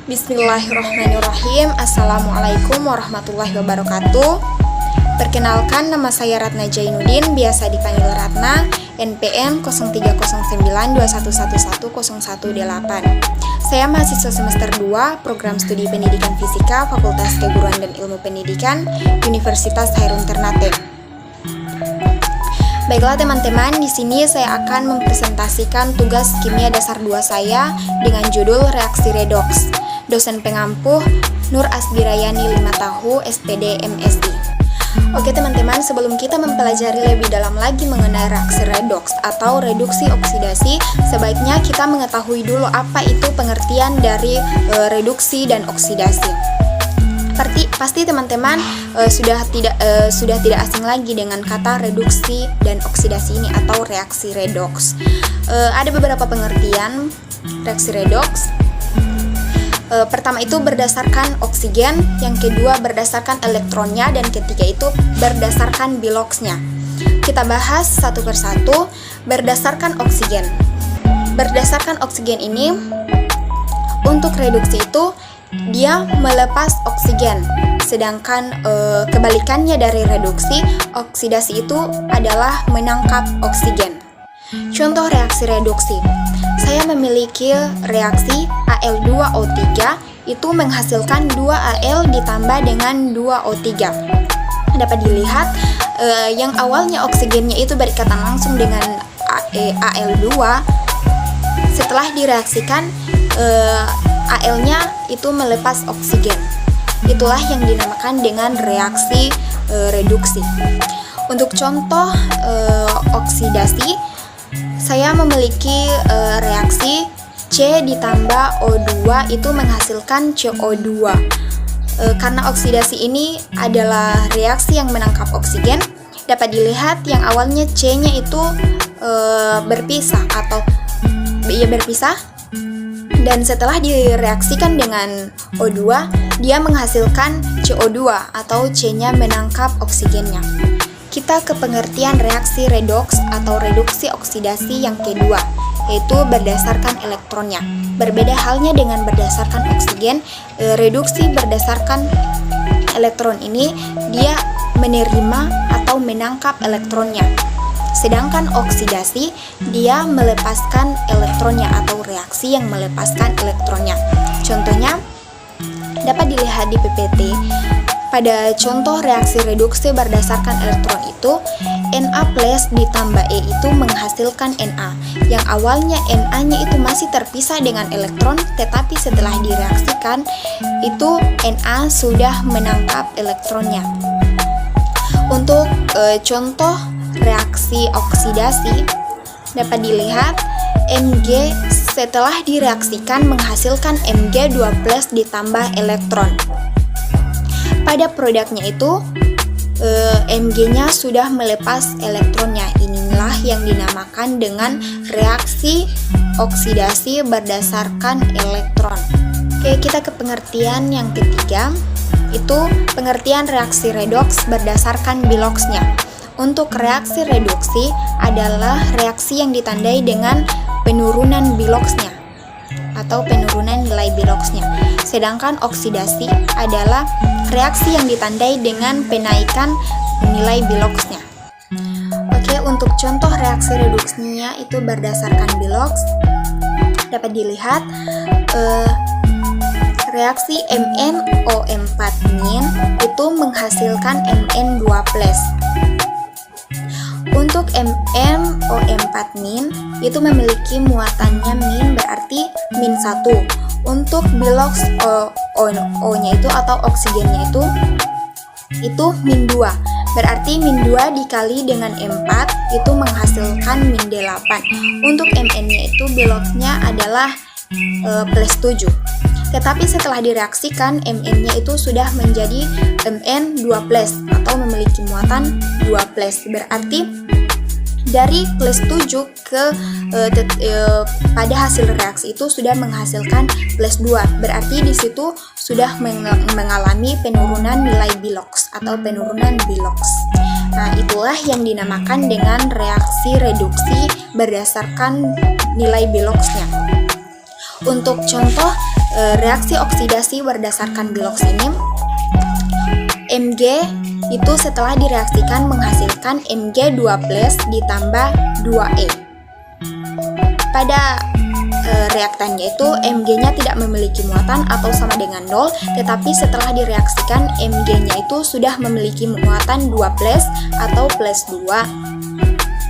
Bismillahirrahmanirrahim. Assalamualaikum warahmatullahi wabarakatuh. Perkenalkan, nama saya Ratna Jainuddin, biasa dipanggil Ratna, NPM 030921111018. Saya mahasiswa semester 2 Program Studi Pendidikan Fisika Fakultas Keguruan dan Ilmu Pendidikan Universitas Hairun Ternate. Baiklah teman-teman, di sini saya akan mempresentasikan tugas kimia dasar 2 saya dengan judul reaksi redoks. Dosen pengampuh Nur Asbirayani 5 Tahu, SPD MSI. Oke teman-teman, sebelum kita mempelajari lebih dalam lagi mengenai reaksi redoks atau reduksi oksidasi, sebaiknya kita mengetahui dulu apa itu pengertian dari reduksi dan oksidasi. Pasti teman-teman sudah tidak asing lagi dengan kata reduksi dan oksidasi ini atau reaksi redoks. Ada beberapa pengertian reaksi redoks. Pertama itu berdasarkan oksigen, yang kedua berdasarkan elektronnya, dan ketiga itu berdasarkan biloksnya. Kita bahas satu persatu. Berdasarkan oksigen. Berdasarkan oksigen ini, untuk reduksi itu dia melepas oksigen, sedangkan kebalikannya dari reduksi, oksidasi itu adalah menangkap oksigen. Contoh reaksi reduksi. Saya memiliki reaksi Al2O3 itu menghasilkan 2Al ditambah dengan 2O3. Dapat dilihat yang awalnya oksigennya itu berikatan langsung dengan Al2, setelah direaksikan Al-nya itu melepas oksigen. Itulah yang dinamakan dengan reaksi reduksi. Untuk contoh oksidasi, saya memiliki reaksi C ditambah O2 itu menghasilkan CO2. Karena oksidasi ini adalah reaksi yang menangkap oksigen, dapat dilihat yang awalnya C-nya itu berpisah dan setelah direaksikan dengan O2, dia menghasilkan CO2 atau C-nya menangkap oksigennya. Kita ke pengertian reaksi redoks atau reduksi oksidasi yang kedua, yaitu berdasarkan elektronnya. Berbeda halnya dengan berdasarkan oksigen, reduksi berdasarkan elektron ini dia menerima atau menangkap elektronnya. Sedangkan oksidasi dia melepaskan elektronnya atau reaksi yang melepaskan elektronnya. Contohnya dapat dilihat di PPT. Pada contoh reaksi reduksi berdasarkan elektron itu, Na plus ditambah E itu menghasilkan Na. Yang awalnya Na-nya itu masih terpisah dengan elektron, tetapi setelah direaksikan, itu Na sudah menangkap elektronnya. Untuk contoh reaksi oksidasi, dapat dilihat Mg setelah direaksikan menghasilkan Mg2+ ditambah elektron. Pada produknya itu Mg-nya sudah melepas elektronnya. Inilah yang dinamakan dengan reaksi oksidasi berdasarkan elektron. Oke, kita ke pengertian yang ketiga, itu pengertian reaksi redoks berdasarkan biloksnya. Untuk reaksi reduksi adalah reaksi yang ditandai dengan penurunan biloksnya atau penurunan nilai biloksnya. Sedangkan oksidasi adalah reaksi yang ditandai dengan penaikan nilai biloksnya. Oke, untuk contoh reaksi reduksinya itu berdasarkan biloks, dapat dilihat reaksi MnO4- itu menghasilkan Mn2+. Untuk MnO4- itu memiliki muatannya min, berarti -1. Untuk biloks O-nya itu atau oksigennya itu -2. Berarti -2 dikali dengan M4 itu menghasilkan -8. Untuk Mn-nya itu biloksnya adalah +7. Tetapi setelah direaksikan, Mn-nya itu sudah menjadi Mn2+ atau memiliki muatan 2+. Berarti dari +7 ke pada hasil reaksi itu sudah menghasilkan +2. Berarti di situ sudah mengalami penurunan nilai biloks atau penurunan biloks. Nah, itulah yang dinamakan dengan reaksi reduksi berdasarkan nilai biloksnya. Untuk contoh reaksi oksidasi berdasarkan biloks ini, Mg itu setelah direaksikan menghasilkan Mg2+ ditambah 2E. Pada reaktannya itu Mg-nya tidak memiliki muatan atau sama dengan 0, tetapi setelah direaksikan Mg-nya itu sudah memiliki muatan 2+ atau +2.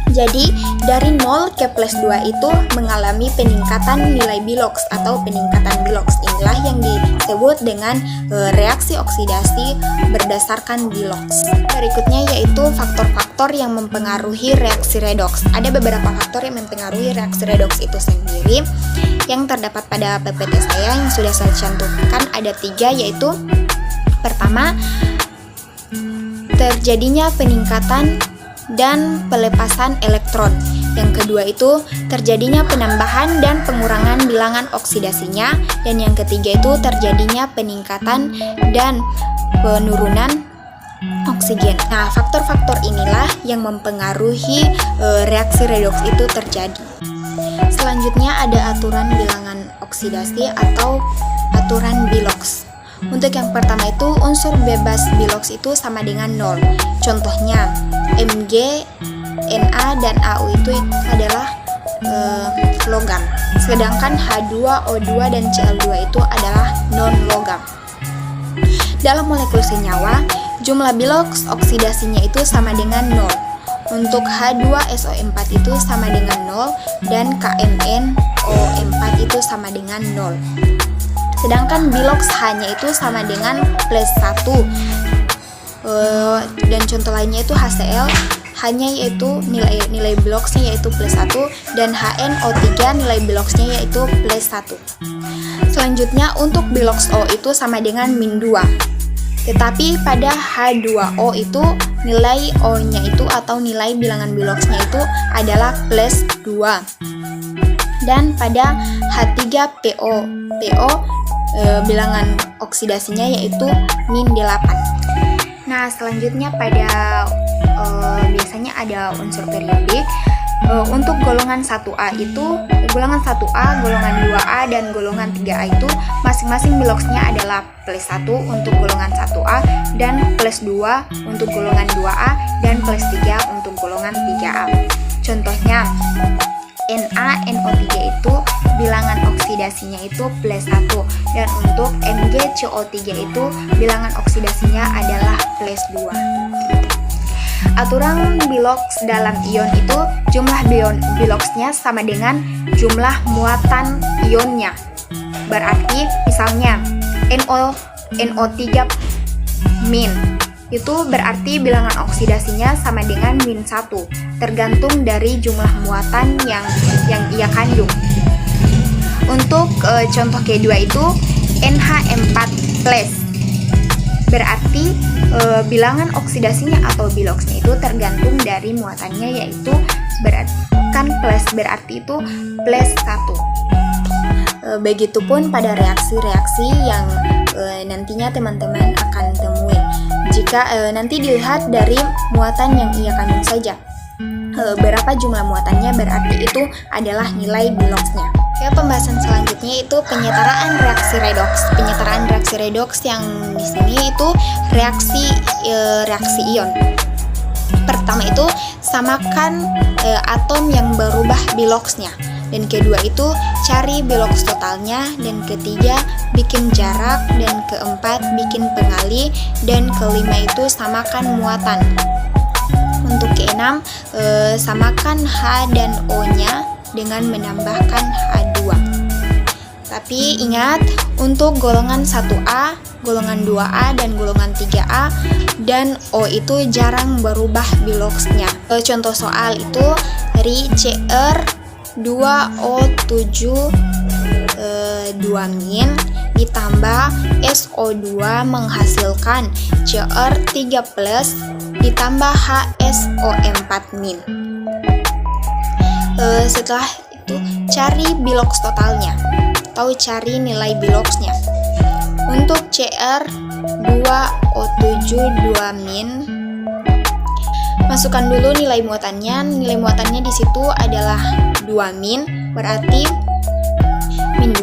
Jadi dari 0 ke +2 itu mengalami peningkatan nilai biloks atau peningkatan biloks. Inilah yang disebut dengan reaksi oksidasi berdasarkan biloks. Berikutnya yaitu faktor-faktor yang mempengaruhi reaksi redoks. Ada beberapa faktor yang mempengaruhi reaksi redoks itu sendiri yang terdapat pada PPT saya yang sudah saya cantumkan. Ada 3, yaitu pertama, terjadinya peningkatan dan pelepasan elektron. Yang kedua itu terjadinya penambahan dan pengurangan bilangan oksidasinya. Dan yang ketiga itu terjadinya peningkatan dan penurunan oksigen. Nah, faktor-faktor inilah yang mempengaruhi reaksi redoks itu terjadi. Selanjutnya ada aturan bilangan oksidasi atau aturan biloks. Untuk yang pertama itu unsur bebas biloks itu sama dengan 0. Contohnya Mg, Na, dan Au itu adalah logam. Sedangkan H2O2 dan Cl2 itu adalah non-logam. Dalam molekul senyawa, jumlah biloks oksidasinya itu sama dengan 0. Untuk H2SO4 itu sama dengan 0 dan KMnO4 itu sama dengan 0. Sedangkan biloks H-nya itu sama dengan +1. Dan contoh lainnya itu HCl, H-nya yaitu nilai biloksnya yaitu +1 dan HNO3 nilai biloksnya yaitu +1. Selanjutnya untuk biloks O itu sama dengan -2. Tetapi pada H2O itu nilai O-nya itu atau nilai bilangan biloksnya itu adalah +2. Dan pada H3PO, bilangan oksidasinya yaitu -8. Nah, selanjutnya pada biasanya ada unsur periodik. Untuk golongan 1A itu, golongan 1A, golongan 2A, dan golongan 3A itu masing-masing biloksnya adalah +1 untuk golongan 1A dan +2 untuk golongan 2A dan +3 untuk golongan 3A. Contohnya NaNO3 itu bilangan oksidasinya itu +1 dan untuk MgCO3 itu bilangan oksidasinya adalah +2. Aturan biloks dalam ion itu jumlah biloksnya sama dengan jumlah muatan ionnya. Berarti misalnya NO3 min itu berarti bilangan oksidasinya sama dengan -1, tergantung dari jumlah muatan yang ia kandung. Untuk contoh kedua itu NH4+, berarti bilangan oksidasinya atau biloksnya itu tergantung dari muatannya, yaitu berarti itu +1. Begitupun pada reaksi-reaksi yang nantinya teman-teman akan temui. Jika nanti dilihat dari muatan yang ia kandung saja, berapa jumlah muatannya berarti itu adalah nilai biloksnya. Pembahasan selanjutnya itu penyetaraan reaksi redoks. Penyetaraan reaksi redoks yang di sini itu reaksi ion. Pertama itu samakan atom yang berubah biloksnya. Dan kedua itu cari biloks totalnya. Dan ketiga bikin jarak. Dan keempat bikin pengali. Dan kelima itu samakan muatan. Untuk keenam samakan H dan O-nya dengan menambahkan H2. Tapi ingat, untuk golongan 1A, golongan 2A, dan golongan 3A dan O itu jarang berubah biloksnya. Contoh soal itu dari Cr2O7 2- ditambah SO2 menghasilkan Cr3+ ditambah HSO4-. Setelah itu cari biloks totalnya atau cari nilai biloksnya. Untuk Cr2O7 2-, masukkan dulu nilai muatannya. Nilai muatannya di situ adalah 2-, berarti -2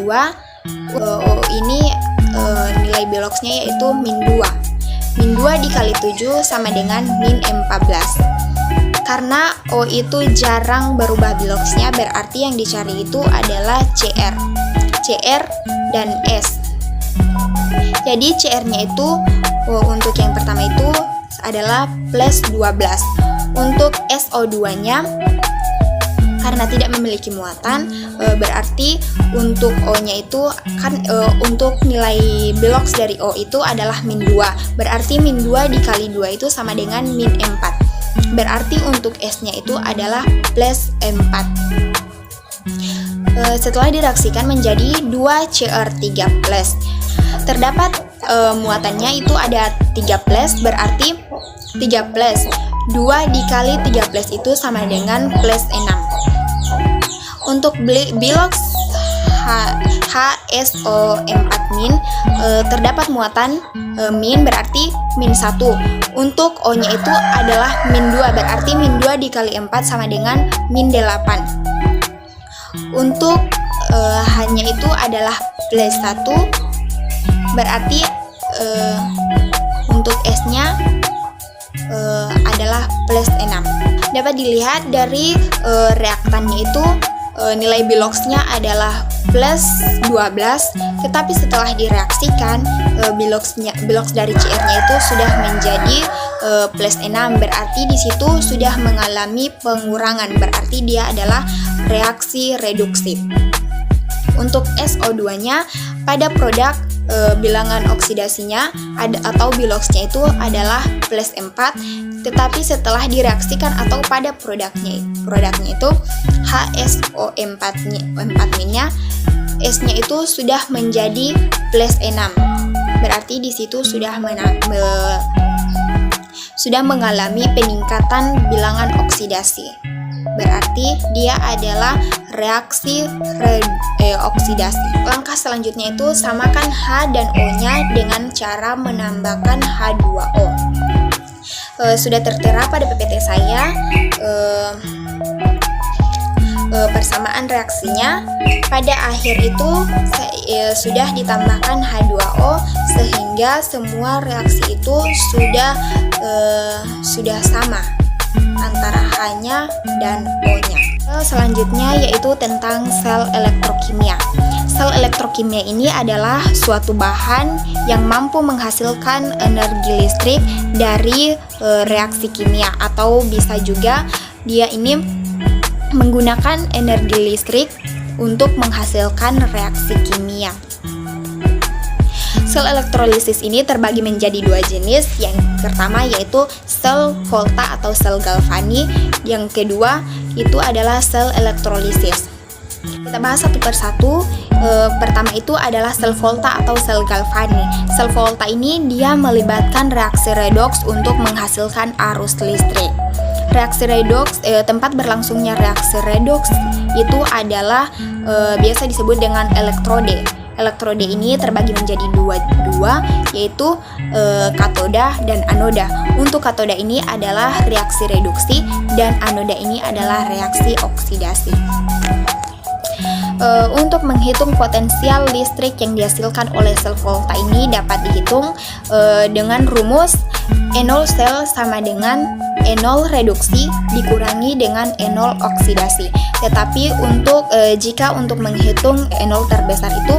O ini nilai biloxnya yaitu min 2. Min 2 dikali 7 sama dengan min 14. Karena O itu jarang berubah biloxnya, berarti yang dicari itu adalah CR dan S. Jadi CR-nya itu untuk yang pertama itu adalah plus 12. Untuk SO2-nya karena tidak memiliki muatan, berarti untuk O-nya itu kan untuk nilai bilox dari O itu adalah min 2. Berarti min 2 dikali 2 itu sama dengan min 4. Berarti untuk S-nya itu adalah plus 4. Setelah direaksikan menjadi 2Cr3+. Terdapat muatannya itu ada 3+, berarti 3+. 2 dikali 13 itu sama dengan plus 6. Untuk bilox HSO4- terdapat muatan min, berarti min 1. Untuk O-nya itu adalah min 2, berarti min 2 dikali 4 sama dengan min 8. Untuk H-nya itu adalah plus 1, berarti untuk S-nya adalah plus 6. Dapat dilihat dari reaktannya itu nilai biloxnya adalah plus 12, tetapi setelah direaksikan bilox dari CR-nya itu sudah menjadi plus 6, berarti di situ sudah mengalami pengurangan, berarti dia adalah reaksi reduksi. Untuk SO2-nya pada produk bilangan oksidasinya atau biloxnya itu adalah plus 4, tetapi setelah direaksikan atau pada produknya itu HSO4-nya S-nya itu sudah menjadi plus 6, berarti di situ sudah mengalami peningkatan bilangan oksidasi, berarti dia adalah reaksi oksidasi. Langkah selanjutnya itu samakan H dan O-nya dengan cara menambahkan H2O. Sudah tertera pada PPT saya persamaan reaksinya. Pada akhir itu sudah ditambahkan H2O sehingga semua reaksi itu sudah sama antara H-nya dan O-nya. Selanjutnya yaitu tentang sel elektrokimia. Sel elektrokimia ini adalah suatu bahan yang mampu menghasilkan energi listrik dari reaksi kimia, atau bisa juga dia ini menggunakan energi listrik untuk menghasilkan reaksi kimia. Sel elektrolisis ini terbagi menjadi dua jenis. Yang pertama yaitu sel Volta atau sel Galvani. Yang kedua itu adalah sel elektrolisis. Kita bahas satu persatu. Pertama itu adalah sel Volta atau sel Galvani. Sel Volta ini dia melibatkan reaksi redoks untuk menghasilkan arus listrik. Reaksi redoks, tempat berlangsungnya reaksi redoks itu adalah biasa disebut dengan elektrode. Elektrode ini terbagi menjadi dua, yaitu katoda dan anoda. Untuk katoda ini adalah reaksi reduksi dan anoda ini adalah reaksi oksidasi. Untuk menghitung potensial listrik yang dihasilkan oleh sel Volta ini dapat dihitung dengan rumus E0 sel sama dengan E0 reduksi dikurangi dengan E0 oksidasi. Tetapi jika untuk menghitung E0 terbesar itu,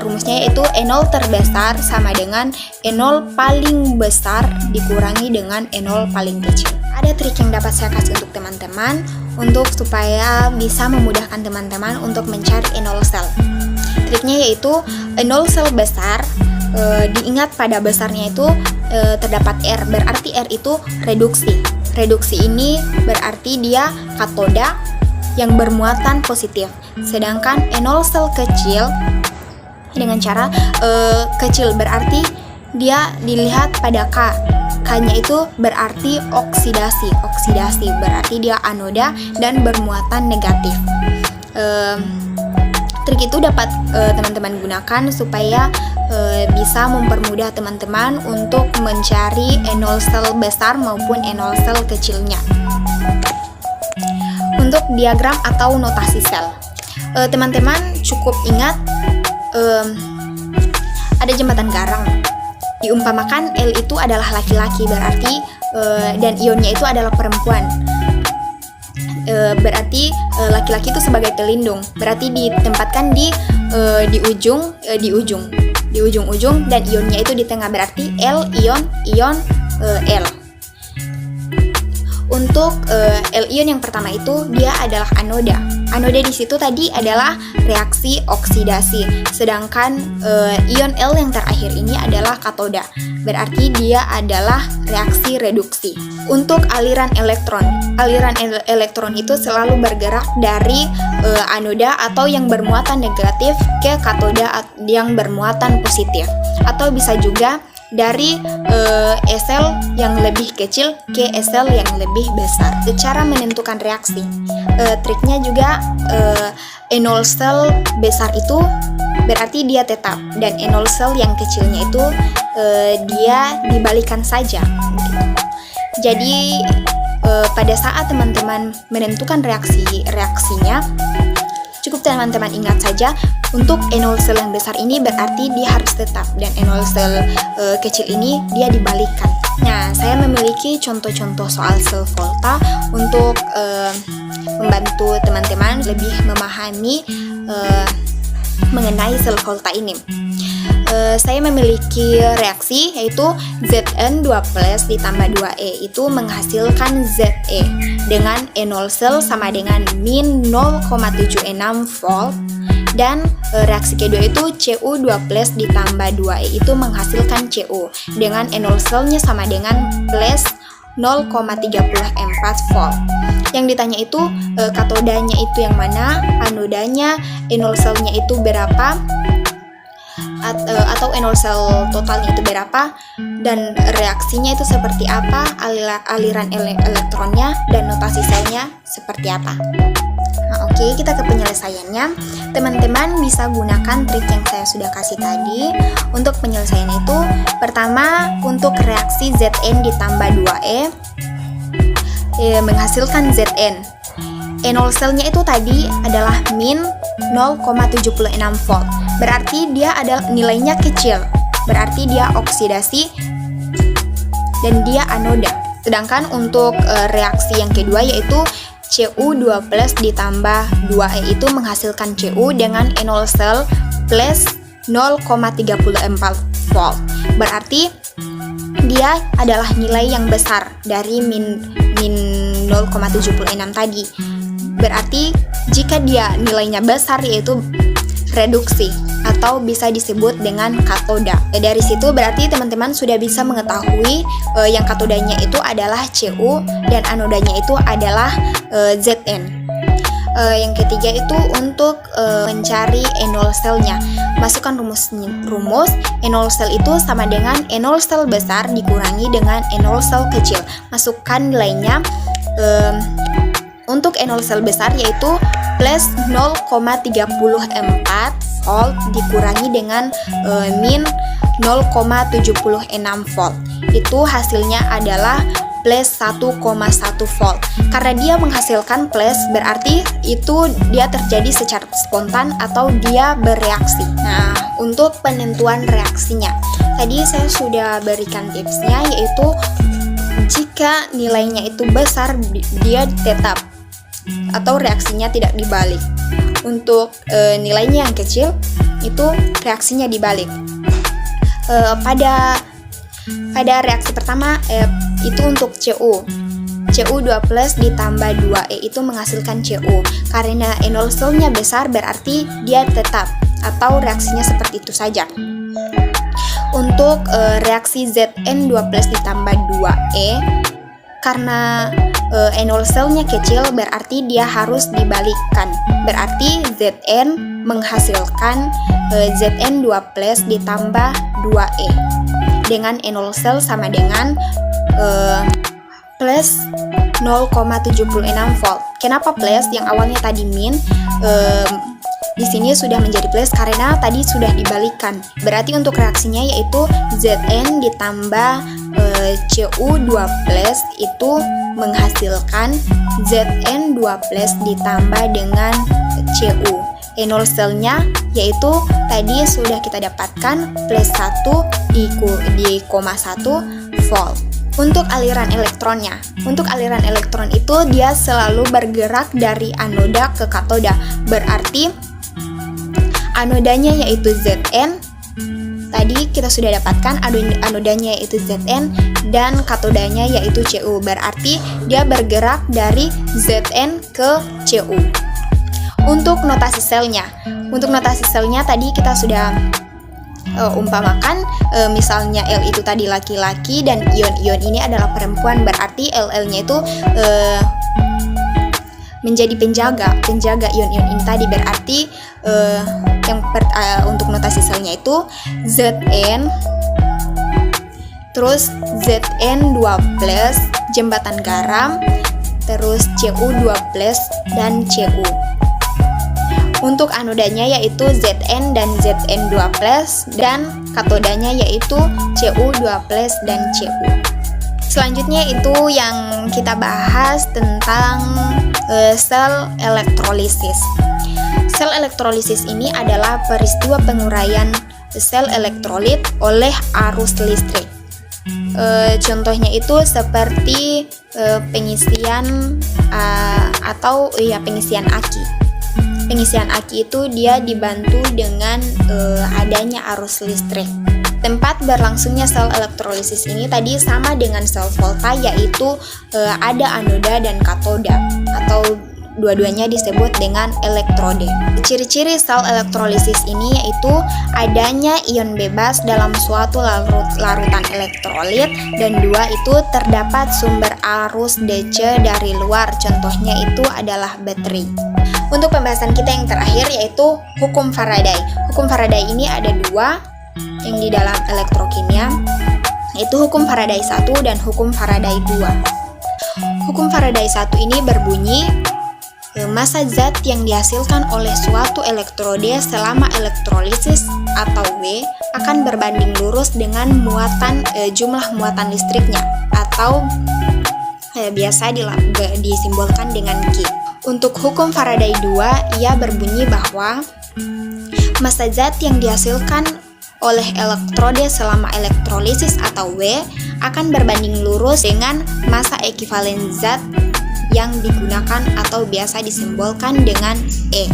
rumusnya yaitu E0 terbesar sama dengan E0 paling besar dikurangi dengan E0 paling kecil. Ada trik yang dapat saya kasih untuk teman-teman supaya bisa memudahkan teman-teman untuk mencari E0 sel. Triknya yaitu E0 sel besar, diingat pada besarnya itu terdapat R, berarti R itu reduksi. Reduksi ini berarti dia katoda yang bermuatan positif. Sedangkan E0 sel kecil dengan cara kecil berarti dia dilihat pada K. K-nya itu berarti oksidasi. Oksidasi berarti dia anoda dan bermuatan negatif. Trik itu dapat teman-teman gunakan supaya bisa mempermudah teman-teman untuk mencari E0 sel besar maupun E0 sel kecilnya. Untuk diagram atau notasi sel, teman-teman cukup ingat ada jembatan garang. Diumpamakan L itu adalah laki-laki, berarti dan ionnya itu adalah perempuan. Berarti laki-laki itu sebagai pelindung, berarti ditempatkan di ujung dan ionnya itu di tengah, berarti L ion L. Untuk L-ion yang pertama itu dia adalah anoda. Anoda di situ tadi adalah reaksi oksidasi, sedangkan ion L yang terakhir ini adalah katoda. Berarti dia adalah reaksi reduksi. Untuk aliran elektron itu selalu bergerak dari anoda atau yang bermuatan negatif ke katoda yang bermuatan positif, atau bisa juga dari sel yang lebih kecil ke sel yang lebih besar. Cara menentukan reaksi, triknya juga enol sel besar itu berarti dia tetap, dan enol sel yang kecilnya itu dia dibalikan saja gitu. Jadi pada saat teman-teman menentukan reaksinya, cukup teman-teman ingat saja untuk enol sel yang besar ini berarti dia harus tetap, dan enol sel kecil ini dia dibalikkan. Nah, saya memiliki contoh-contoh soal sel volta untuk membantu teman-teman lebih memahami mengenai sel volta ini. Saya memiliki reaksi yaitu Zn2+ ditambah 2E itu menghasilkan Ze dengan enol sel sama dengan min 0,76 volt, dan reaksi kedua itu Cu2+ ditambah 2E itu menghasilkan Cu dengan enol selnya sama dengan plus 0,34 volt. Yang ditanya itu katodanya itu yang mana, anodanya, enol selnya itu berapa, atau enol sel totalnya itu berapa, dan reaksinya itu seperti apa, aliran elektronnya, dan notasi selnya seperti apa. Nah, oke, kita ke penyelesaiannya. Teman-teman bisa gunakan trik yang saya sudah kasih tadi. Untuk penyelesaian itu, pertama untuk reaksi Zn ditambah 2E menghasilkan Zn. Enol selnya itu tadi adalah min 0,76 volt. Berarti dia ada nilainya kecil. Berarti dia oksidasi dan dia anoda. Sedangkan untuk reaksi yang kedua yaitu Cu2+ ditambah 2E itu menghasilkan Cu dengan enol sel plus 0,34 volt. Berarti dia adalah nilai yang besar dari min 0,76 tadi. Berarti jika dia nilainya besar yaitu reduksi atau bisa disebut dengan katoda. Dari situ berarti teman-teman sudah bisa mengetahui yang katodanya itu adalah Cu dan anodanya itu adalah Zn. Yang ketiga itu untuk mencari enol selnya. Masukkan rumus enol sel itu sama dengan enol sel besar dikurangi dengan enol sel kecil. Masukkan nilainya. Untuk enol sel besar yaitu plus 0,34 volt dikurangi dengan min 0,76 volt. Itu hasilnya adalah plus 1,1 volt. Karena dia menghasilkan plus berarti itu dia terjadi secara spontan atau dia bereaksi. Nah, untuk penentuan reaksinya, tadi saya sudah berikan tipsnya yaitu jika nilainya itu besar dia tetap atau reaksinya tidak dibalik. Untuk nilainya yang kecil itu reaksinya dibalik. Pada reaksi pertama itu untuk Cu2+ ditambah 2E itu menghasilkan Cu. Karena enol selnya besar berarti dia tetap atau reaksinya seperti itu saja. Untuk reaksi Zn2+ ditambah 2E, karena enol selnya kecil berarti dia harus dibalikkan. Berarti Zn menghasilkan Zn2+ ditambah 2E dengan enol sel sama dengan plus 0,76 volt. Kenapa plus? Yang awalnya tadi min, di sini sudah menjadi plus karena tadi sudah dibalikkan. Berarti untuk reaksinya yaitu Zn ditambah Cu2+ itu menghasilkan Zn2+ ditambah dengan Cu E0 selnya, yaitu tadi sudah kita dapatkan plus 1 di koma 1 volt. Untuk aliran elektronnya, untuk aliran elektron itu dia selalu bergerak dari anoda ke katoda. Berarti anodanya yaitu Zn, tadi kita sudah dapatkan anodanya yaitu Zn dan katodanya yaitu Cu. Berarti dia bergerak dari Zn ke Cu. Untuk notasi selnya, tadi kita sudah umpamakan misalnya L itu tadi laki-laki dan ion-ion ini adalah perempuan, berarti LL-nya itu menjadi penjaga ion-ion ini tadi. Berarti untuk notasi selnya itu Zn, terus Zn2+, jembatan garam, terus Cu2+, dan Cu. Untuk anodanya yaitu Zn dan Zn2+, dan katodanya yaitu Cu2+ dan Cu. Selanjutnya itu yang kita bahas tentang sel elektrolisis. Sel elektrolisis ini adalah peristiwa penguraian sel elektrolit oleh arus listrik. Contohnya itu seperti pengisian pengisian aki. Pengisian aki itu dia dibantu dengan adanya arus listrik. Tempat berlangsungnya sel elektrolisis ini tadi sama dengan sel volta, yaitu ada anoda dan katoda, atau dua-duanya disebut dengan elektrode. Ciri-ciri sel elektrolisis ini yaitu adanya ion bebas dalam suatu larutan elektrolit, dan dua itu terdapat sumber arus DC dari luar, contohnya itu adalah baterai. Untuk pembahasan kita yang terakhir yaitu hukum Faraday. Hukum Faraday ini ada dua yang di dalam elektrokimia, yaitu hukum Faraday 1 dan hukum Faraday 2. Hukum Faraday 1 ini berbunyi massa zat yang dihasilkan oleh suatu elektrode selama elektrolisis atau W akan berbanding lurus dengan jumlah muatan listriknya, atau biasa disimbolkan dengan Q. Untuk hukum Faraday 2, ia berbunyi bahwa massa zat yang dihasilkan oleh elektrode selama elektrolisis atau W akan berbanding lurus dengan massa ekivalen zat yang digunakan atau biasa disimbolkan dengan E.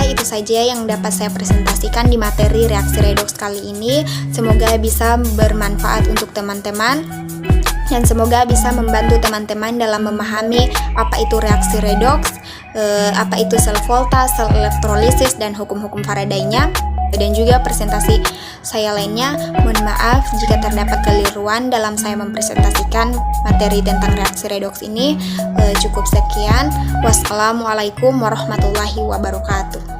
Itu saja yang dapat saya presentasikan di materi reaksi redoks kali ini. Semoga bisa bermanfaat untuk teman-teman, dan semoga bisa membantu teman-teman dalam memahami apa itu reaksi redoks, apa itu sel volta, sel elektrolisis, dan hukum-hukum Faraday-nya, dan juga presentasi saya lainnya. Mohon maaf jika terdapat keliruan dalam saya mempresentasikan materi tentang reaksi redoks ini. Cukup sekian. Wassalamualaikum warahmatullahi wabarakatuh.